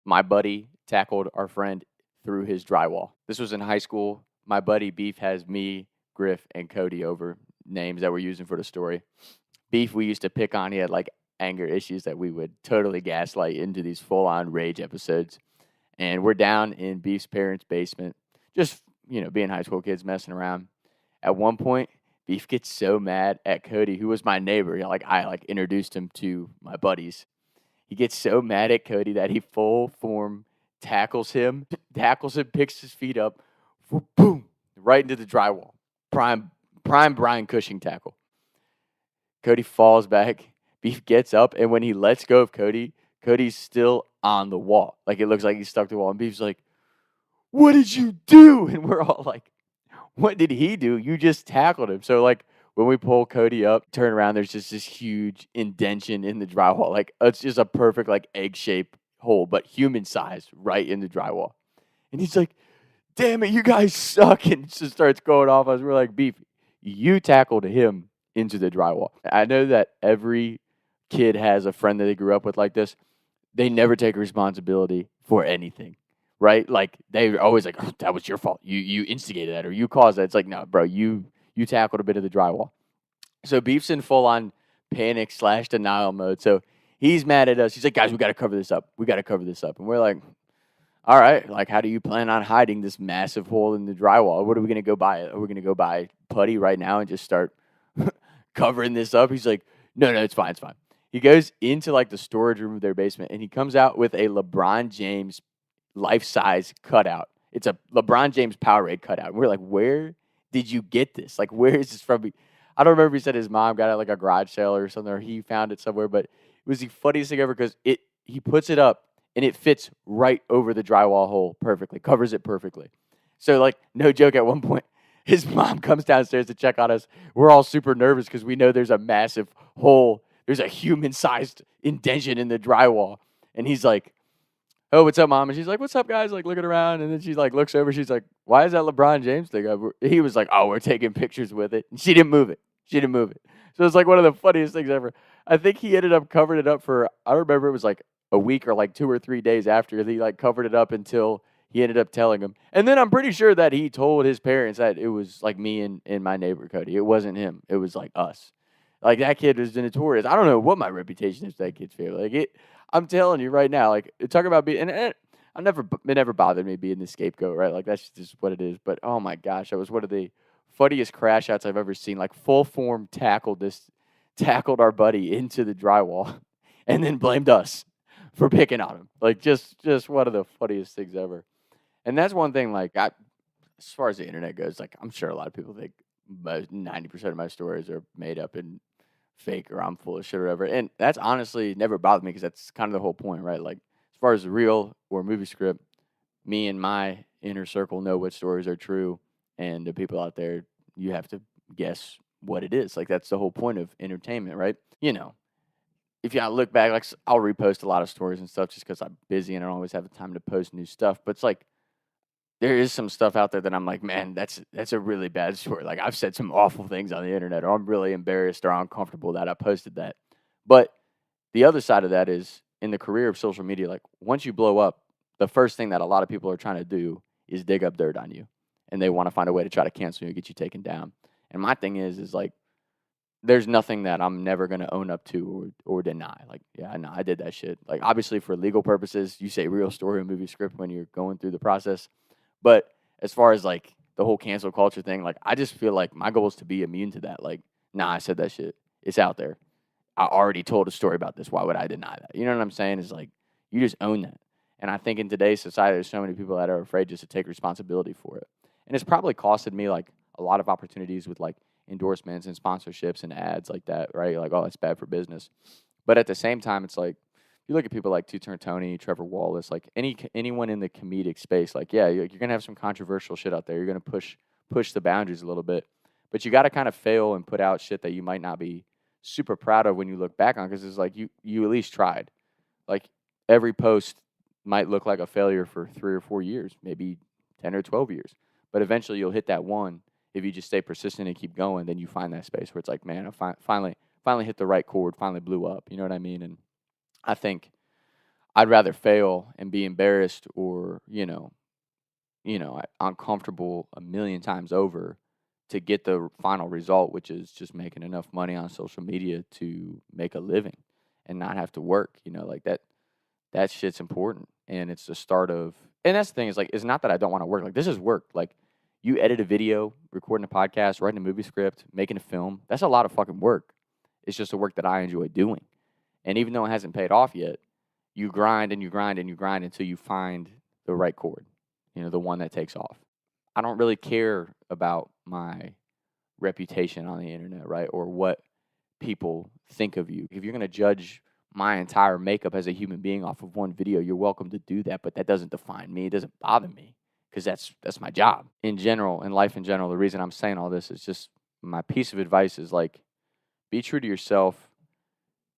My buddy tackled our friend through his drywall. This was in high school. My buddy Beef has me, Griff, and Cody over names that we're using for the story. Beef, we used to pick on. He had like anger issues that we would totally gaslight into these full on rage episodes. And we're down in Beef's parents' basement, just, being high school kids messing around. At one point, Beef gets so mad at Cody, who was my neighbor. I introduced him to my buddies. He gets so mad at Cody that he full form tackles him, picks his feet up, boom, right into the drywall. Prime Brian Cushing tackle. Cody falls back. Beef gets up, and when he lets go of Cody, Cody's still on the wall. Like, it looks like he's stuck to the wall. And Beef's like, "What did you do?" And we're all like, "What did he do? You just tackled him." So, like, when we pull Cody up, turn around, there's just this huge indention in the drywall. Like, it's just a perfect, like, egg-shaped hole, but human size right in the drywall. And he's like, "Damn it, you guys suck." And just starts going off us. We're like, "Beef, you tackled him into the drywall." I know that every kid has a friend that they grew up with like this. They never take responsibility for anything, right? Like, they're always like, "Oh, that was your fault. You instigated that or you caused that." It's like, no, bro, you tackled a bit of the drywall. So Beef's in full on panic / denial mode. So he's mad at us. He's like, "Guys, we got to cover this up. We got to cover this up." And we're like, "All right, like, how do you plan on hiding this massive hole in the drywall? What are we going to go buy? Are we going to go buy putty right now and just start covering this up?" He's like, "No, it's fine. It's fine." He goes into like the storage room of their basement and he comes out with a LeBron James life size cutout. It's a LeBron James Powerade cutout. And we're like, "Where did you get this? Like, where is this from?" I don't remember if he said his mom got it at like a garage sale or something, or he found it somewhere, but it was the funniest thing ever because he puts it up and it fits right over the drywall hole perfectly, covers it perfectly. So, like, no joke, at one point, his mom comes downstairs to check on us. We're all super nervous because we know there's a massive hole. There's a human-sized indention in the drywall. And he's like, "Oh, what's up, Mom?" And she's like, "What's up, guys?" Like, looking around. And then she, like, looks over. She's like, "Why is that LeBron James thing up?" He was like, "Oh, we're taking pictures with it." And she didn't move it. So it's like one of the funniest things ever. I think he ended up covering it up for, I don't remember, it was like a week or like 2 or 3 days after. He like covered it up until he ended up telling him. And then I'm pretty sure that he told his parents that it was like me and my neighbor Cody. It wasn't him. It was like us. Like, that kid was notorious. I don't know what my reputation is for that kid's family. Like, I'm telling you right now. Like, talk about being and it never bothered me being the scapegoat, right? Like, that's just what it is. But oh my gosh, that was one of the funniest crash outs I've ever seen. Like, full form tackled our buddy into the drywall, and then blamed us for picking on him. Like, just one of the funniest things ever. And that's one thing. Like, as far as the internet goes, like, I'm sure a lot of people think 90% of my stories are made up and fake or I'm full of shit or whatever. And that's honestly never bothered me because that's kind of the whole point, right? Like, as far as the real or movie script, me and my inner circle know what stories are true, and the people out there, you have to guess what it is. Like, that's the whole point of entertainment, right? If you look back, like, I'll repost a lot of stories and stuff just because I'm busy and I don't always have the time to post new stuff. But it's like, there is some stuff out there that I'm like, man, that's a really bad story. Like, I've said some awful things on the internet, or I'm really embarrassed or uncomfortable that I posted that. But the other side of that is, in the career of social media, like, once you blow up, the first thing that a lot of people are trying to do is dig up dirt on you, and they want to find a way to try to cancel you and get you taken down. And my thing is like, there's nothing that I'm never going to own up to or deny. Like, yeah, no, I did that shit. Like, obviously, for legal purposes, you say real story or movie script when you're going through the process. But as far as like the whole cancel culture thing, like, I just feel like my goal is to be immune to that. Like, nah, I said that shit. It's out there. I already told a story about this. Why would I deny that? You know what I'm saying? It's like, you just own that. And I think in today's society, there's so many people that are afraid just to take responsibility for it. And it's probably costed me like a lot of opportunities with like endorsements and sponsorships and ads like that, right? Like, oh, it's bad for business. But at the same time, it's like, you look at people like Two Turn Tony, Trevor Wallace, like anyone in the comedic space, like, yeah, you're gonna have some controversial shit out there. You're gonna push the boundaries a little bit, but you got to kind of fail and put out shit that you might not be super proud of when you look back on, because it's like you at least tried. Like, every post might look like a failure for 3 or 4 years, maybe 10 or 12 years, but eventually you'll hit that one. If you just stay persistent and keep going, then you find that space where it's like, man, I finally hit the right chord, finally blew up. You know what I mean? And I think I'd rather fail and be embarrassed or, uncomfortable a million times over to get the final result, which is just making enough money on social media to make a living and not have to work. Like that shit's important. And it's the start of, and that's the thing is like, it's not that I don't want to work. Like this is work. Like you edit a video, recording a podcast, writing a movie script, making a film. That's a lot of fucking work. It's just the work that I enjoy doing. And even though it hasn't paid off yet, you grind and you grind and you grind until you find the right chord, the one that takes off. I don't really care about my reputation on the internet, right? Or what people think of you. If you're going to judge my entire makeup as a human being off of one video, you're welcome to do that, but that doesn't define me. It doesn't bother me because that's my job. In general, in life in general, the reason I'm saying all this is just my piece of advice is like, be true to yourself.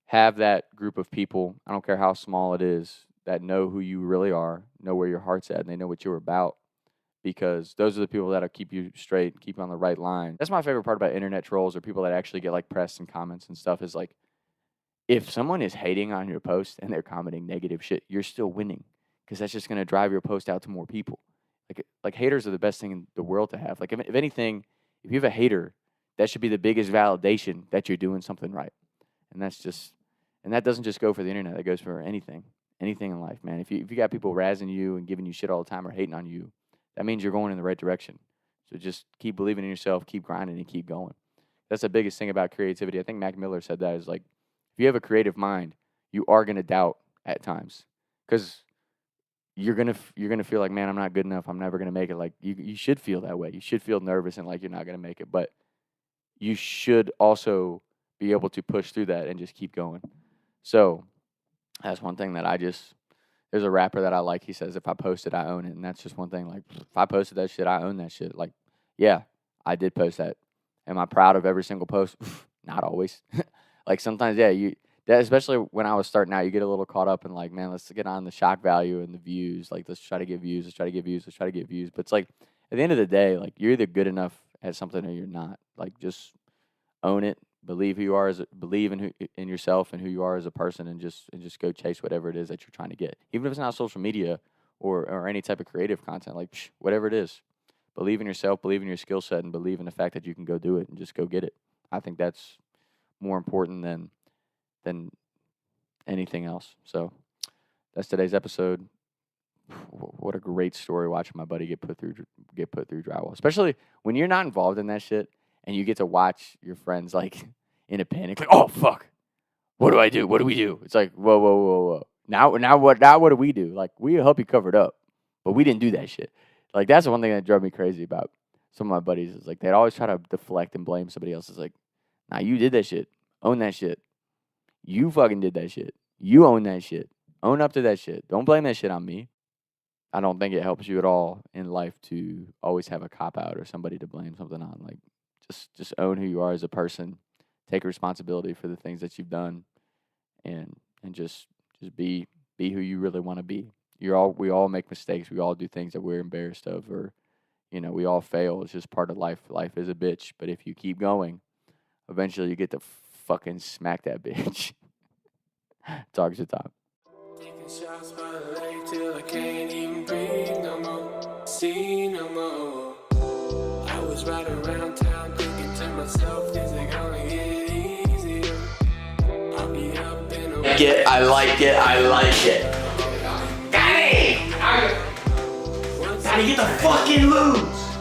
Have that group of people, I don't care how small it is, that know who you really are, know where your heart's at, and they know what you're about. Because those are the people that'll keep you straight, keep you on the right line. That's my favorite part about internet trolls or people that actually get like press and comments and stuff is like, if someone is hating on your post and they're commenting negative shit, you're still winning because that's just going to drive your post out to more people. Like haters are the best thing in the world to have. Like if anything, if you have a hater, that should be the biggest validation that you're doing something right. And that doesn't just go for the internet. That goes for anything in life, man. If you got people razzing you and giving you shit all the time or hating on you, that means you're going in the right direction. So just keep believing in yourself, keep grinding, and keep going. That's the biggest thing about creativity. I think Mac Miller said that is like, if you have a creative mind, you are going to doubt at times because you're gonna feel like, man, I'm not good enough. I'm never gonna make it. Like you should feel that way. You should feel nervous and like you're not gonna make it. But you should also be able to push through that and just keep going. So that's one thing that there's a rapper that I like. He says, if I post it, I own it. And that's just one thing. Like, if I posted that shit, I own that shit. Like, yeah, I did post that. Am I proud of every single post? Not always. Like, sometimes, yeah, especially when I was starting out, you get a little caught up in, like, man, let's get on the shock value and the views. Like, let's try to get views. Let's try to get views. Let's try to get views. But it's like, at the end of the day, like, you're either good enough at something or you're not. Like, just own it. Believe who you are, believe in yourself and who you are as a person, and just go chase whatever it is that you're trying to get. Even if it's not social media or any type of creative content, like whatever it is, believe in yourself, believe in your skill set, and believe in the fact that you can go do it and just go get it. I think that's more important than anything else. So that's today's episode. What a great story watching my buddy get put through drywall, especially when you're not involved in that shit. And you get to watch your friends, like, in a panic, like, oh, fuck, what do I do? What do we do? It's like, whoa. Now what do we do? Like, we help you cover it up, but we didn't do that shit. Like, that's the one thing that drove me crazy about some of my buddies is, like, they'd always try to deflect and blame somebody else. It's like, nah, you did that shit. Own that shit. You fucking did that shit. You own that shit. Own up to that shit. Don't blame that shit on me. I don't think it helps you at all in life to always have a cop-out or somebody to blame something on. Like, just own who you are as a person. Take responsibility for the things that you've done, and just be who you really want to be. We all make mistakes. We all do things that we're embarrassed of, or we all fail. It's just part of life. Life is a bitch, but if you keep going, eventually you get to fucking smack that bitch. Talk to top. Taking shots by the lake till I can't even breathe no more. See no more. I was riding around town thinking to myself, is it gonna get easier? I'll be up in a I like it. Daddy! Daddy, get the fucking moves!